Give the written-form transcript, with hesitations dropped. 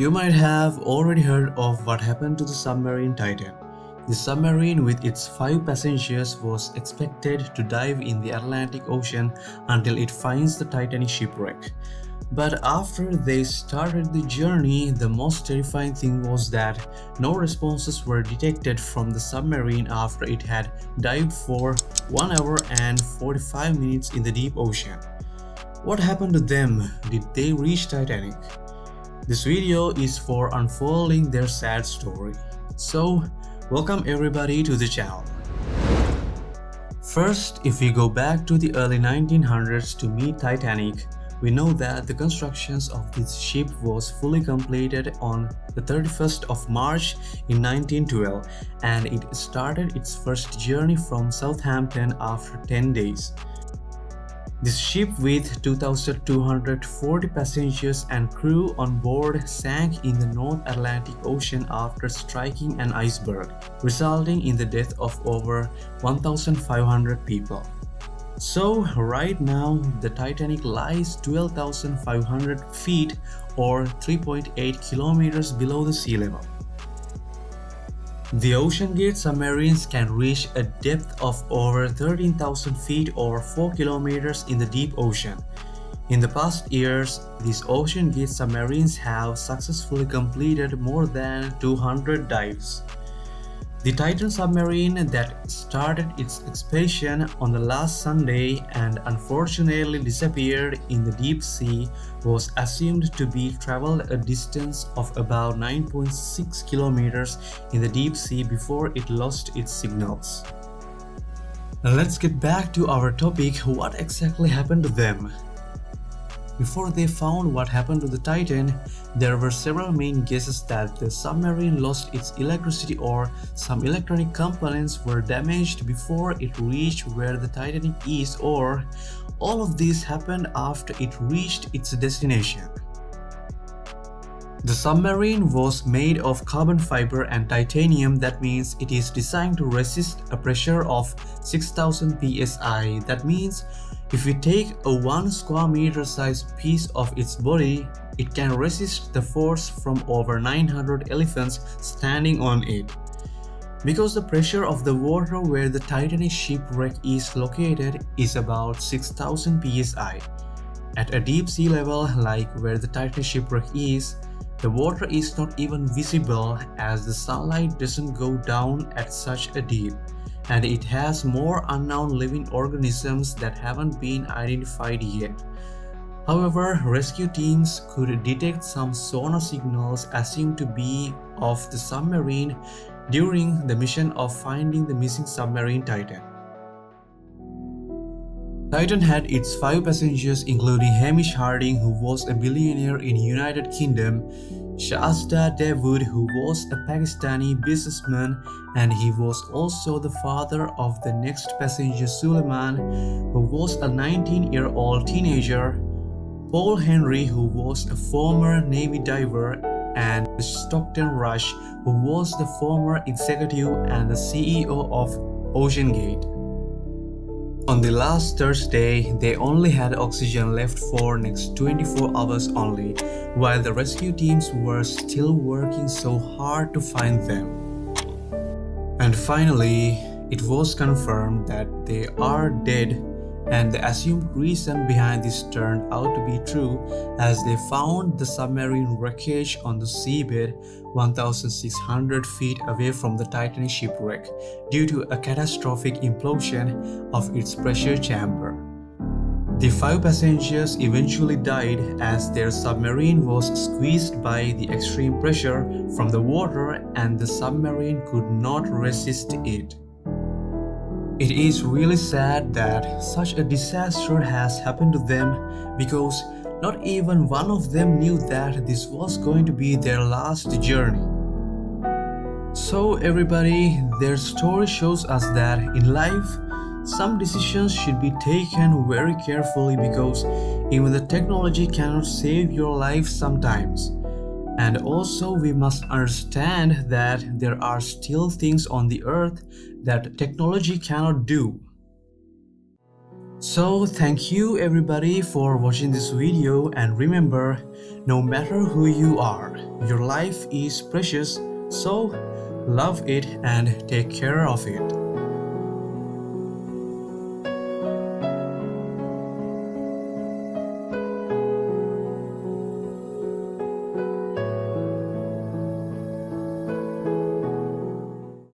You might have already heard of what happened to the submarine Titan. The submarine with its 5 passengers was expected to dive in the Atlantic Ocean until it finds the Titanic shipwreck. But after they started the journey, the most terrifying thing was that no responses were detected from the submarine after it had dived for 1 hour and 45 minutes in the deep ocean. What happened to them? Did they reach Titanic? This video is for unfolding their sad story. So, welcome everybody to the channel. First, if we go back to the early 1900s to meet Titanic, we know that the construction of this ship was fully completed on the 31st of March in 1912, and it started its first journey from Southampton after 10 days. This ship with 2,240 passengers and crew on board sank in the North Atlantic Ocean after striking an iceberg, resulting in the death of over 1,500 people. So right now, the Titanic lies 12,500 feet or 3.8 kilometers below the sea level. The ocean-gate submarines can reach a depth of over 13,000 feet or 4 kilometers in the deep ocean. In the past years, these ocean-gate submarines have successfully completed more than 200 dives. The Titan submarine that started its expedition on the last Sunday and unfortunately disappeared in the deep sea was assumed to be traveled a distance of about 9.6 kilometers in the deep sea before it lost its signals. Now let's get back to our topic. What exactly happened to them? Before they found what happened to the Titan, there were several main guesses that the submarine lost its electricity or some electronic components were damaged before it reached where the Titanic is, or all of this happened after it reached its destination. The submarine was made of carbon fiber and titanium. That means it is designed to resist a pressure of 6,000 psi. That means if we take a 1 square meter sized piece of its body, it can resist the force from over 900 elephants standing on it. Because the pressure of the water where the Titanic shipwreck is located is about 6,000 psi. At a deep sea level like where the Titanic shipwreck is, the water is not even visible as the sunlight doesn't go down at such a deep, and it has more unknown living organisms that haven't been identified yet. However, rescue teams could detect some sonar signals assumed to be of the submarine during the mission of finding the missing submarine Titan. Titan had its 5 passengers including Hamish Harding, who was a billionaire in United Kingdom, Shahzada Dawood, who was a Pakistani businessman, and he was also the father of the next passenger Suleiman, who was a 19-year-old teenager, Paul Henry, who was a former Navy diver, and Stockton Rush, who was the former executive and the CEO of OceanGate. On the last Thursday, they only had oxygen left for next 24 hours only, while the rescue teams were still working so hard to find them. And finally, it was confirmed that they are dead, and the assumed reason behind this turned out to be true, as they found the submarine wreckage on the seabed 1,600 feet away from the Titanic shipwreck due to a catastrophic implosion of its pressure chamber. The 5 passengers eventually died as their submarine was squeezed by the extreme pressure from the water and the submarine could not resist it. It is really sad that such a disaster has happened to them, because not even one of them knew that this was going to be their last journey. So everybody, their story shows us that in life, some decisions should be taken very carefully, because even the technology cannot save your life sometimes. And also we must understand that there are still things on the earth that technology cannot do. So thank you everybody for watching this video, and remember, no matter who you are, Your life is precious, so love it and take care of it.